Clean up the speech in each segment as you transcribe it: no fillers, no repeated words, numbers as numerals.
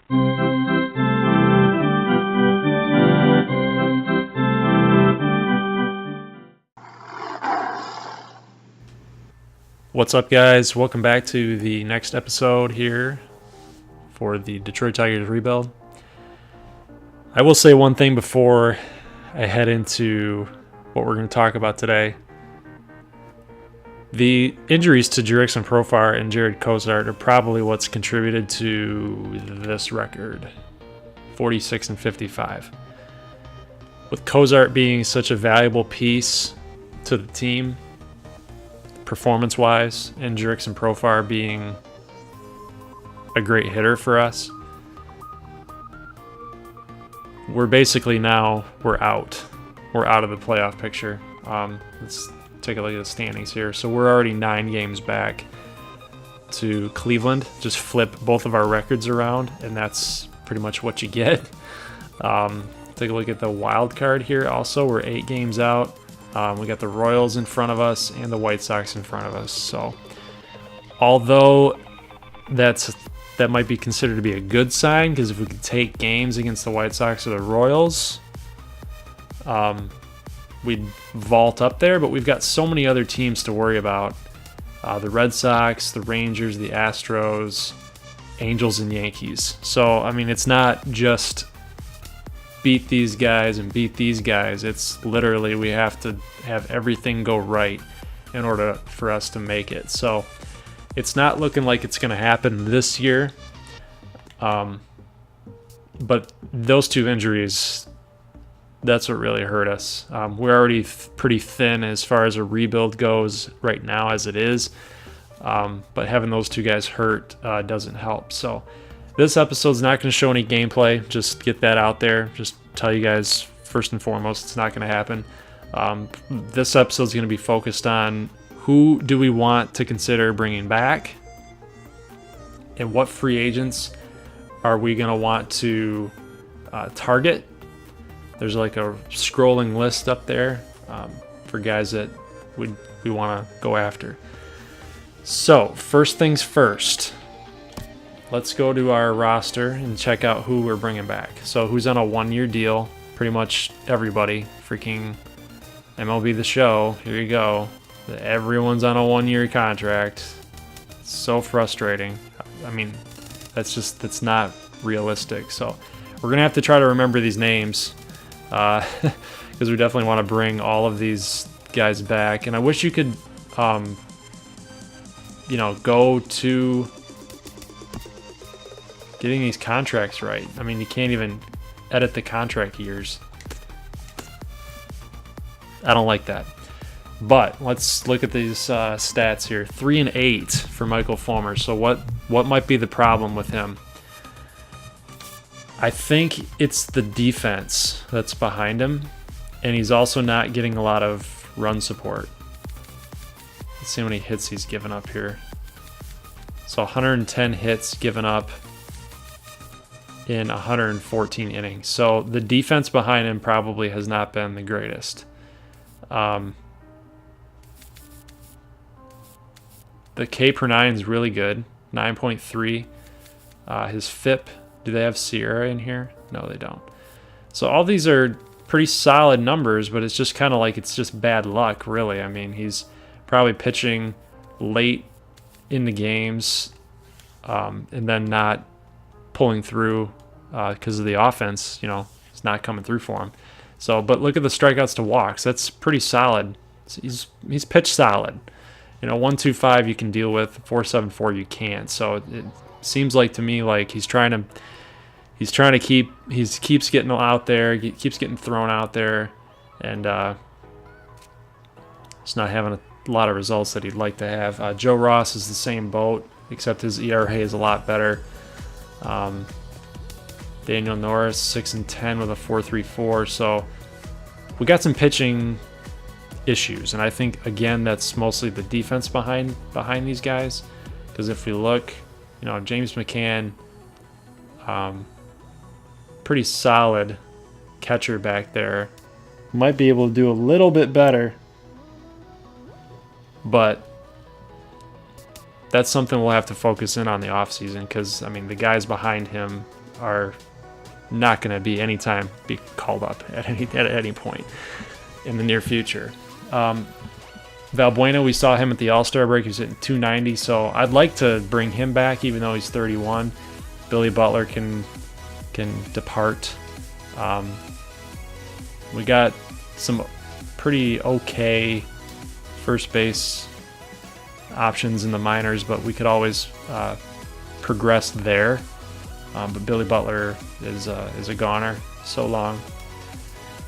What's up, guys? Welcome back to the next episode here for the Detroit Tigers rebuild. I will say one thing before I head into what we're going to talk about today. The injuries to Jurickson Profar and Jared Cozart are probably what's contributed to this record, 46 and 55. With Cozart being such a valuable piece to the team, performance-wise, and Jurickson Profar being a great hitter for us, we're basically now we're out of the playoff picture. Let's take a look at the standings here. So we're already 9 games back to Cleveland. Just flip both of our records around, and that's pretty much what you get. Take a look at the wild card here. Also, we're 8 games out. We got the Royals in front of us and the White Sox in front of us. So, although that might be considered to be a good sign, because if we could take games against the White Sox or the Royals, we'd vault up there. But we've got so many other teams to worry about: the Red Sox, the Rangers, the Astros, Angels, and Yankees. So, I mean, it's not just beat these guys and beat these guys. It's literally we have to have everything go right in order for us to make it. So it's not looking like it's going to happen this year. But those 2 injuries, that's what really hurt us. We're already pretty thin as far as a rebuild goes right now as it is. But having those 2 guys hurt doesn't help. So this episode's not going to show any gameplay. Just get that out there. Just tell you guys, first and foremost, it's not going to happen. This episode's going to be focused on who do we want to consider bringing back and what free agents are we going to want to target. There's like a scrolling list up there for guys that we want to go after. So, first things first. Let's go to our roster and check out who we're bringing back. So who's on a 1-year deal? Pretty much everybody. Freaking MLB The Show. Here you go. Everyone's on a 1-year contract. It's so frustrating. I mean, that's not realistic. So we're going to have to try to remember these names because we definitely want to bring all of these guys back. And I wish you could, go to getting these contracts right. I mean, you can't even edit the contract years. I don't like that. But let's look at these stats here. 3 and 8 for Michael Fulmer. So what might be the problem with him? I think it's the defense that's behind him, and he's also not getting a lot of run support. Let's see how many hits he's given up here. So 110 hits given up in 114 innings. So the defense behind him probably has not been the greatest. The K per 9 is really good, 9.3. His FIP, do they have Sierra in here? No, they don't. So all these are pretty solid numbers, but it's just kind of like it's just bad luck, really. I mean, he's probably pitching late in the games and then not pulling through because of the offense, it's not coming through for him. So, but look at the strikeouts to walks. That's pretty solid. He's pitched solid. 1.25 you can deal with, 4.74 you can't. So it seems like to me like he keeps getting out there, he keeps getting thrown out there, and he's not having a lot of results that he'd like to have. Joe Ross is the same boat, except his ERA is a lot better. Daniel Norris 6 and 10 with a 4.34. So we got some pitching issues, and I think again that's mostly the defense behind these guys. Because if we look, James McCann, pretty solid catcher back there, might be able to do a little bit better, but that's something we'll have to focus in on the offseason because, the guys behind him are not going to be called up at any point in the near future. Valbuena, we saw him at the All-Star break. He was hitting 290, so I'd like to bring him back, even though he's 31. Billy Butler can depart. We got some pretty okay first base options in the minors, but we could always progress there. But Billy Butler is a goner. So long.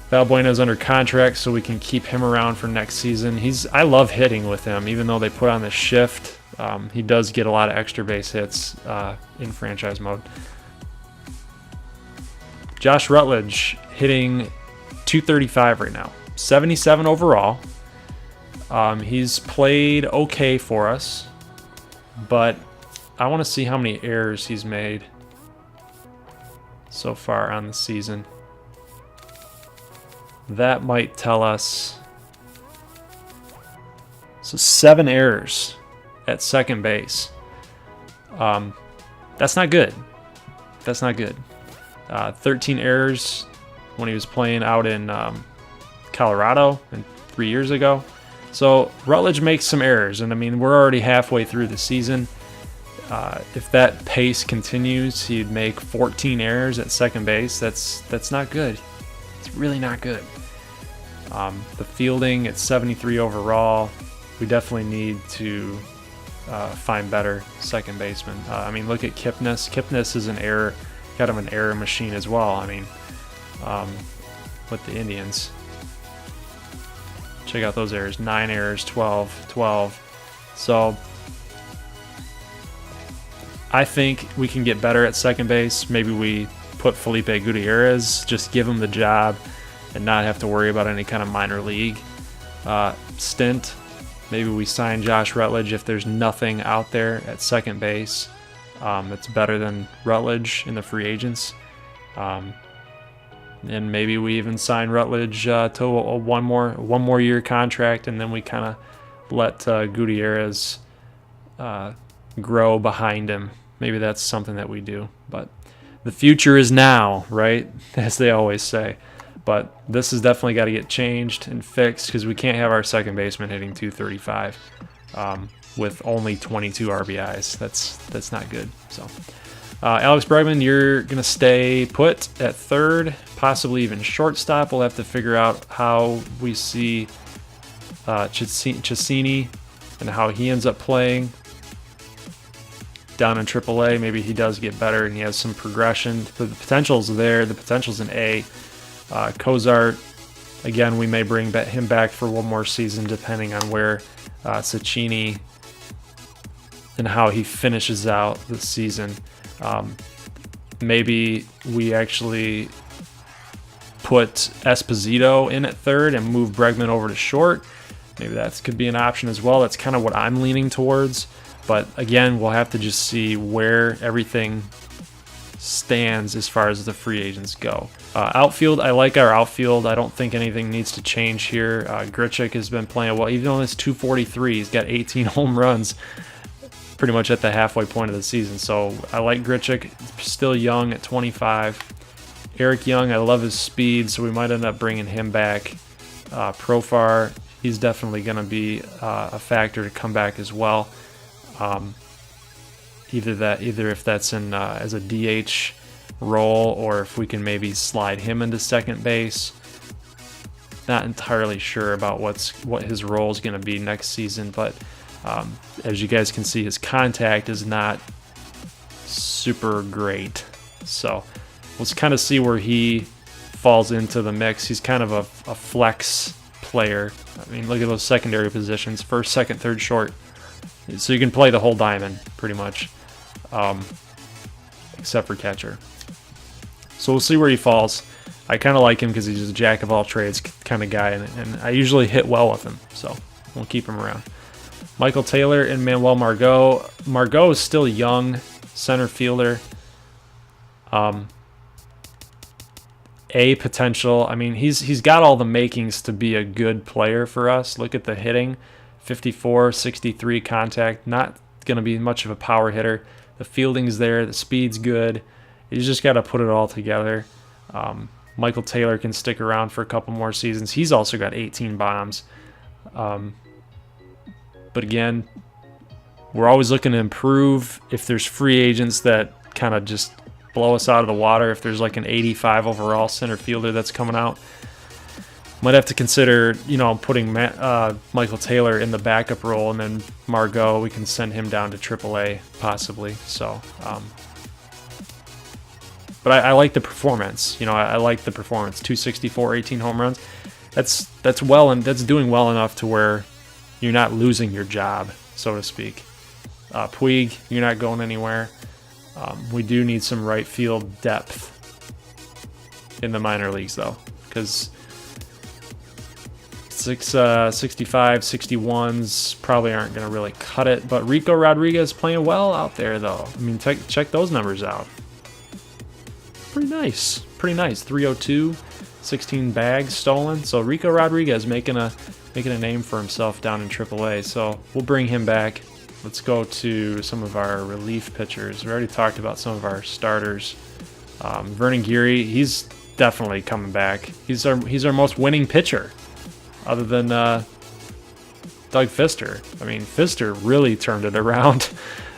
Valbuena is under contract, so we can keep him around for next season. I love hitting with him, even though they put on the shift. He does get a lot of extra base hits in franchise mode. Josh Rutledge hitting 235 right now, 77 overall. He's played okay for us, but I want to see how many errors he's made so far on the season. That might tell us. So 7 errors at second base. That's not good. That's not good. 13 errors when he was playing out in Colorado 3 years ago. So Rutledge makes some errors, and I mean, we're already halfway through the season. If that pace continues, he'd make 14 errors at second base. That's not good. It's really not good. The fielding at 73 overall. We definitely need to find better second basemen. I mean, look at Kipnis. Kipnis is kind of an error machine as well. I mean, with the Indians. Check out those errors. 9 errors, 12. So I think we can get better at second base. Maybe we put Felipe Gutierrez, just give him the job and not have to worry about any kind of minor league stint. Maybe we sign Josh Rutledge if there's nothing out there at second base that's better than Rutledge in the free agents. And maybe we even sign Rutledge to a one more year contract, and then we kind of let Gutierrez grow behind him. Maybe that's something that we do. But the future is now, right? As they always say. But this has definitely got to get changed and fixed, because we can't have our second baseman hitting 235 with only 22 RBIs. That's not good. So Alex Bregman, you're going to stay put at third, possibly even shortstop. We'll have to figure out how we see Cecchini and how he ends up playing down in AAA. Maybe he does get better and he has some progression. The potential's there. The potential's in A. Cozart, again, we may bring him back for one more season depending on where Cecchini and how he finishes out the season. Maybe we actually put Esposito in at third and move Bregman over to short. Maybe that could be an option as well. That's kind of what I'm leaning towards. But again, we'll have to just see where everything stands as far as the free agents go. Outfield, I like our outfield. I don't think anything needs to change here. Grichuk has been playing well. Even though it's 243, he's got 18 home runs pretty much at the halfway point of the season. So I like Grichuk, still young at 25. Eric Young, I love his speed, so we might end up bringing him back. Profar, he's definitely going to be a factor to come back as well. Either if that's in as a DH role, or if we can maybe slide him into second base. Not entirely sure about what his role is going to be next season, but as you guys can see, his contact is not super great. So let's kind of see where he falls into the mix. He's kind of a flex player. I mean, look at those secondary positions: first, second, third, short. So you can play the whole diamond pretty much, except for catcher. So we'll see where he falls. I kind of like him because he's a jack of all trades kind of guy, and I usually hit well with him, so we'll keep him around. Michael Taylor and Manuel Margot. Margot is still young, center fielder. A potential. I mean, he's got all the makings to be a good player for us. Look at the hitting, 54, 63 contact. Not going to be much of a power hitter. The fielding's there. The speed's good. He's just got to put it all together. Michael Taylor can stick around for a couple more seasons. He's also got 18 bombs. But again, we're always looking to improve. If there's free agents that kind of just blow us out of the water, if there's like an 85 overall center fielder that's coming out, might have to consider, putting Michael Taylor in the backup role, and then Margot, we can send him down to AAA possibly. So, but I like the performance. I like the performance. 264, 18 home runs. That's doing well enough to where you're not losing your job, so to speak. Puig, you're not going anywhere. We do need some right field depth in the minor leagues, though, because 65, 61s probably aren't going to really cut it. But Rico Rodriguez playing well out there, though. I mean, check those numbers out. Pretty nice. 302, 16 bags stolen. So Rico Rodriguez making a name for himself down in AAA. So we'll bring him back. Let's go to some of our relief pitchers. We already talked about some of our starters. Vernon Geary, he's definitely coming back. He's our most winning pitcher, other than Doug Fister. I mean, Fister really turned it around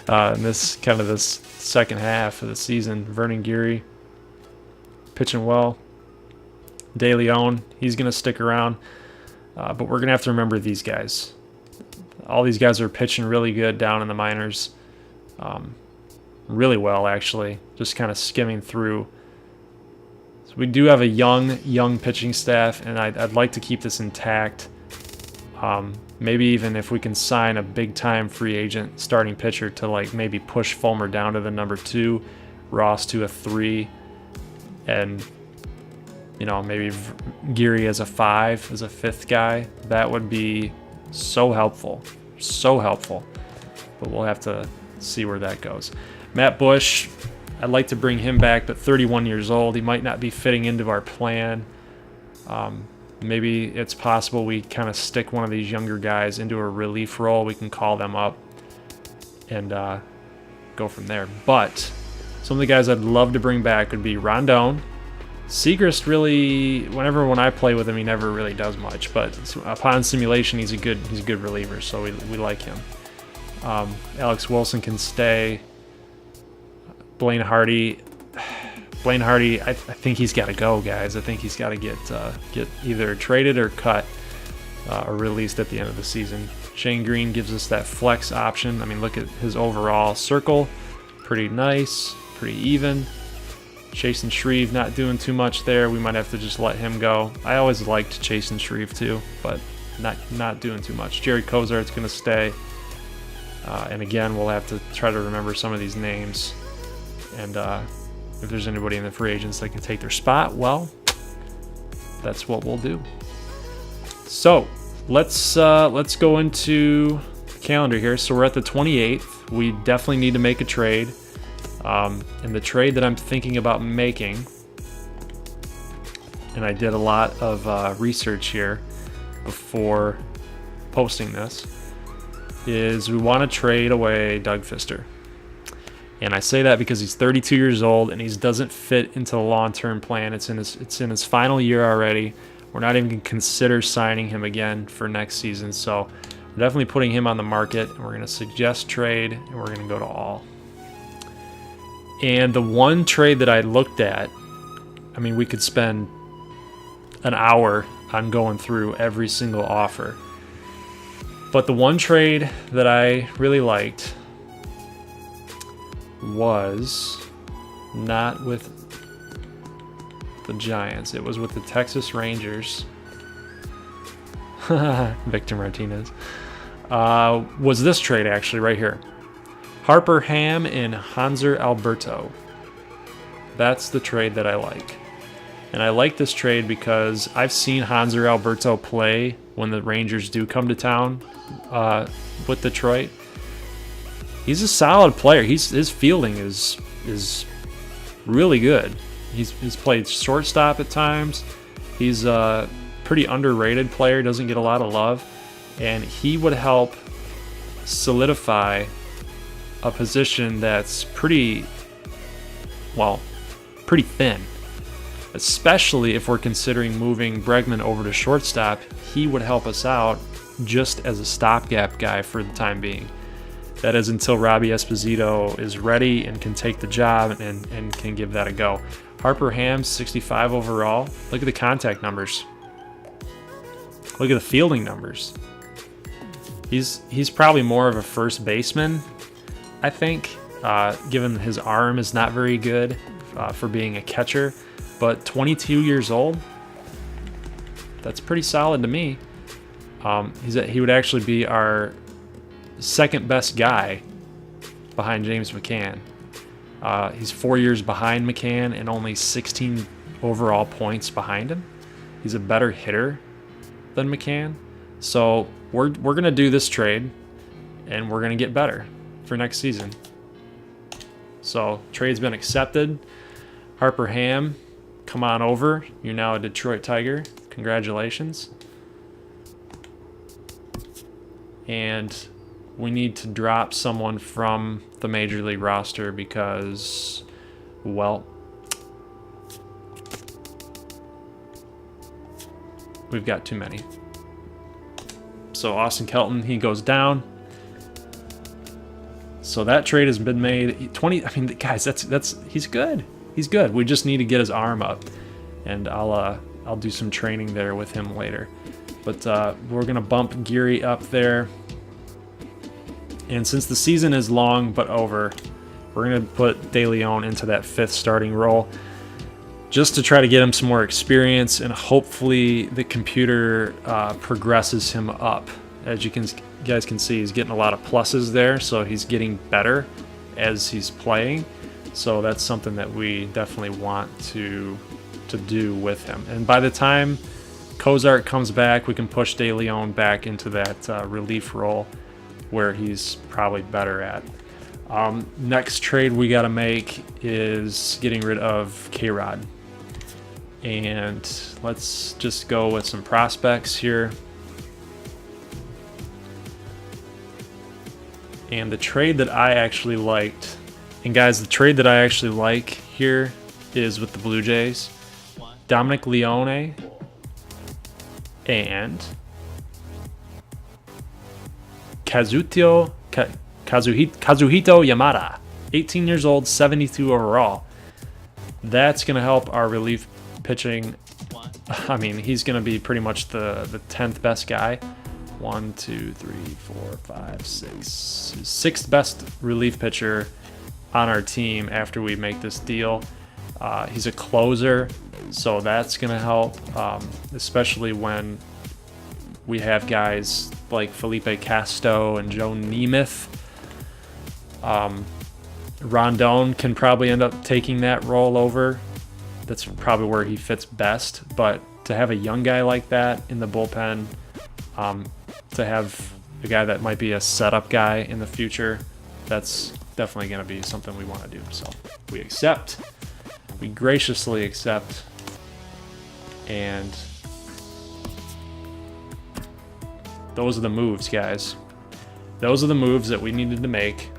in this second half of the season. Vernon Geary pitching well. De Leon, he's going to stick around. But we're going to have to remember these guys. All these guys are pitching really good down in the minors. Really well, actually. Just kind of skimming through. So we do have a young pitching staff, and I'd like to keep this intact. Maybe even if we can sign a big-time free agent starting pitcher to maybe push Fulmer down to the number 2, Ross to a 3, and maybe Geary as a 5, as a 5th guy. That would be so helpful. But we'll have to see where that goes. Matt Bush, I'd like to bring him back, but 31 years old. He might not be fitting into our plan. Maybe it's possible we kind of stick one of these younger guys into a relief role. We can call them up and go from there. But some of the guys I'd love to bring back would be Rondon. Segrist really, when I play with him, he never really does much. But upon simulation, he's a good reliever, so we like him. Alex Wilson can stay. Blaine Hardy, I think he's got to go, guys. I think he's got to get either traded or cut or released at the end of the season. Shane Green gives us that flex option. I mean, look at his overall circle. Pretty nice, pretty even. Chasen Shreve not doing too much there. We might have to just let him go. I always liked Chasen Shreve too, but not doing too much. Jerry Cozart's going to stay. And again, we'll have to try to remember some of these names. And if there's anybody in the free agents that can take their spot, well, that's what we'll do. So let's go into the calendar here. So we're at the 28th. We definitely need to make a trade. And the trade that I'm thinking about making, and I did a lot of research here before posting this, is we want to trade away Doug Fister. And I say that because he's 32 years old and he doesn't fit into the long-term plan. It's in his final year already. We're not even going to consider signing him again for next season. So we're definitely putting him on the market, and we're going to suggest trade, and we're going to go to all. And the one trade that I looked at, I mean, we could spend an hour on going through every single offer. But the one trade that I really liked was not with the Giants. It was with the Texas Rangers. Victor Martinez. Was this trade actually right here. Harper Ham and Hanser Alberto. That's the trade that I like. And I like this trade because I've seen Hanser Alberto play when the Rangers do come to town with Detroit. He's a solid player. His fielding is really good. He's played shortstop at times. He's a pretty underrated player, doesn't get a lot of love. And he would help solidify a position that's pretty, well, pretty thin, especially if we're considering moving Bregman over to shortstop. He would help us out just as a stopgap guy for the time being. That is until Robbie Esposito is ready and can take the job and can give that a go. Harper Ham, 65 overall. Look at the contact numbers. Look at the fielding numbers. He's probably more of a first baseman, I think, given his arm is not very good for being a catcher. But 22 years old, that's pretty solid to me. He would actually be our second best guy behind James McCann. He's 4 years behind McCann and only 16 overall points behind him. He's a better hitter than McCann. So we're going to do this trade, and we're going to get better for next season. So trade's been accepted. Harper Ham, come on over. You're now a Detroit Tiger. Congratulations. And we need to drop someone from the Major League roster because, well, we've got too many. So Austin Kelton, he goes down. So that trade has been made. 20. I mean, guys, he's good. He's good. We just need to get his arm up, and I'll do some training there with him later. But we're gonna bump Geary up there. And since the season is long but over, we're going to put De Leon into that 5th starting role just to try to get him some more experience, and hopefully the computer progresses him up. As you guys can see, he's getting a lot of pluses there, so he's getting better as he's playing. So that's something that we definitely want to do with him. And by the time Cozart comes back, we can push De Leon back into that relief role where he's probably better at. Next trade we got to make is getting rid of K-Rod. And let's just go with some prospects here. And the trade that I actually liked, and guys, the trade that I actually like here is with the Blue Jays. Dominic Leone and Kazuhito Yamada, 18 years old, 72 overall. That's going to help our relief pitching. I mean, he's going to be pretty much the 10th best guy. 1, 2, 3, 4, 5, 6. 6th best relief pitcher on our team after we make this deal. He's a closer, so that's going to help, especially when we have guys like Felipe Casto and Joe Nemeth. Rondon can probably end up taking that role over. That's probably where he fits best. But to have a young guy like that in the bullpen, to have a guy that might be a setup guy in the future, that's definitely going to be something we want to do. So we accept. We graciously accept. And those are the moves, guys. Those are the moves that we needed to make.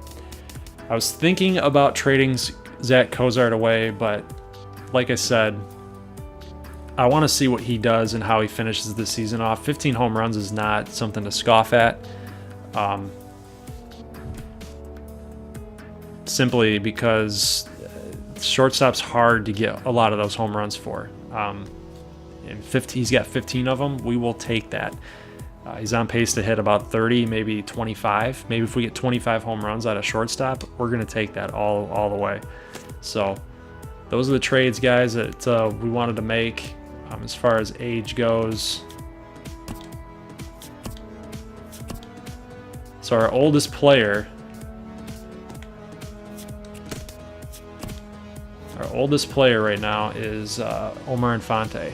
I was thinking about trading Zach Cozart away, but like I said, I want to see what he does and how he finishes the season off. 15 home runs is not something to scoff at. Simply because shortstop's hard to get a lot of those home runs for. And he's got 15 of them. We will take that. He's on pace to hit about 30, maybe 25. Maybe if we get 25 home runs out of shortstop, we're going to take that all the way. So those are the trades, guys, that we wanted to make. As far as age goes, so our oldest player right now is Omar Infante,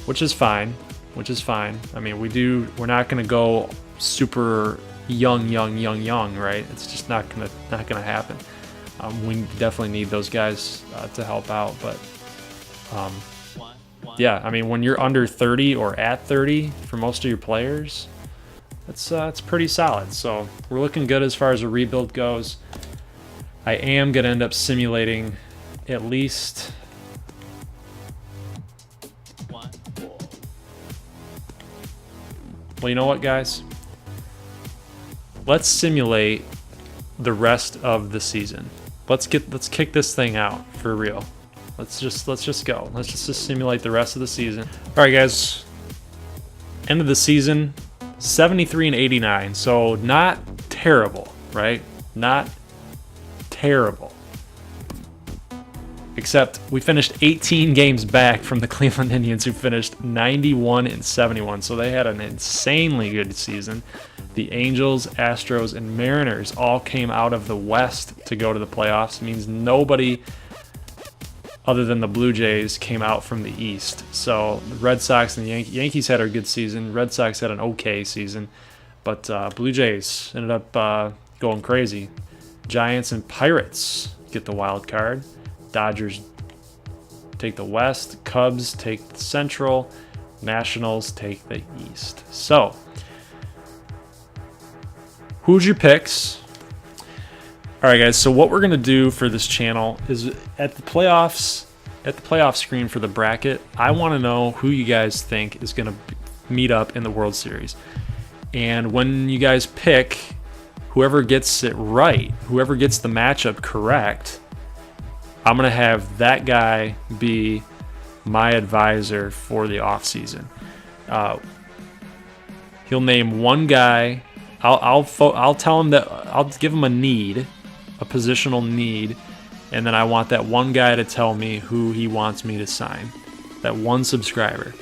which is fine. I mean, we're not going to go super young, right? It's just not gonna happen. We definitely need those guys to help out, but yeah, I mean, when you're under 30 or at 30 for most of your players, it's pretty solid. So we're looking good as far as a rebuild goes. I am gonna end up simulating at least Well, you know what, guys? Let's simulate the rest of the season. Let's kick this thing out for real. Let's just go. Let's just simulate the rest of the season. All right, guys. End of the season, 73 and 89. So not terrible, right? Not terrible. Except we finished 18 games back from the Cleveland Indians, who finished 91 and 71. So they had an insanely good season. The Angels, Astros, and Mariners all came out of the West to go to the playoffs. It means nobody other than the Blue Jays came out from the East. So the Red Sox and the Yankees had a good season. Red Sox had an okay season. But Blue Jays ended up going crazy. Giants and Pirates get the wild card. Dodgers take the West. Cubs take the Central. Nationals take the East. So, who's your picks? All right, guys. So what we're gonna do for this channel is at the playoff screen for the bracket, I want to know who you guys think is gonna meet up in the World Series. And when you guys pick, whoever gets it right, whoever gets the matchup correct, I'm going to have that guy be my advisor for the offseason. He'll name one guy. I'll tell him that I'll give him a need, a positional need, and then I want that one guy to tell me who he wants me to sign. That one subscriber.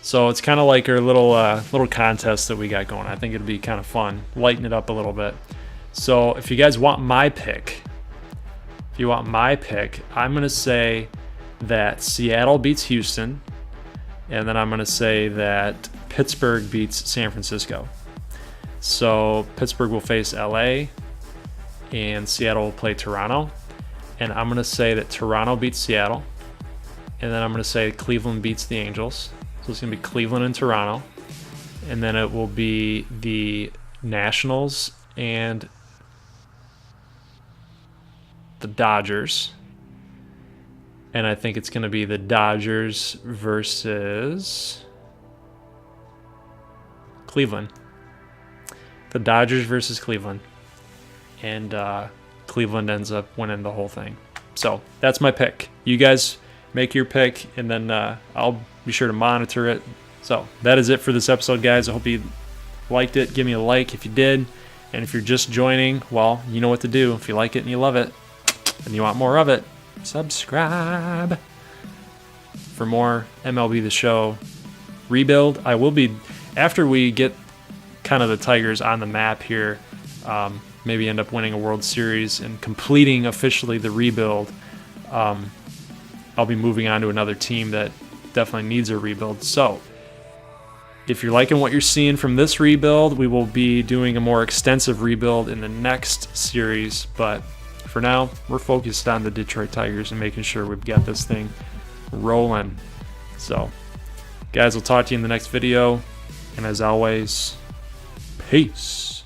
So it's kind of like our little contest that we got going. I think it'd be kind of fun, lighten it up a little bit. So if you guys want my pick, I'm going to say that Seattle beats Houston, and then I'm going to say that Pittsburgh beats San Francisco. So Pittsburgh will face LA, and Seattle will play Toronto. And I'm going to say that Toronto beats Seattle, and then I'm going to say Cleveland beats the Angels. So it's going to be Cleveland and Toronto, and then it will be the Nationals and the Dodgers, and I think it's going to be the Dodgers versus Cleveland. The Dodgers versus Cleveland, and Cleveland ends up winning the whole thing. So that's my pick. You guys make your pick, and then I'll be sure to monitor it. So that is it for this episode, guys. I hope you liked it. Give me a like if you did, and if you're just joining, well, you know what to do. If you like it and you love it and you want more of it, subscribe for more MLB The Show rebuild. I will be, after we get kind of the Tigers on the map here, maybe end up winning a World Series and completing officially the rebuild, I'll be moving on to another team that definitely needs a rebuild. So if you're liking what you're seeing from this rebuild, we will be doing a more extensive rebuild in the next series. But for now, we're focused on the Detroit Tigers and making sure we've got this thing rolling. So, guys, we'll talk to you in the next video. And as always, peace.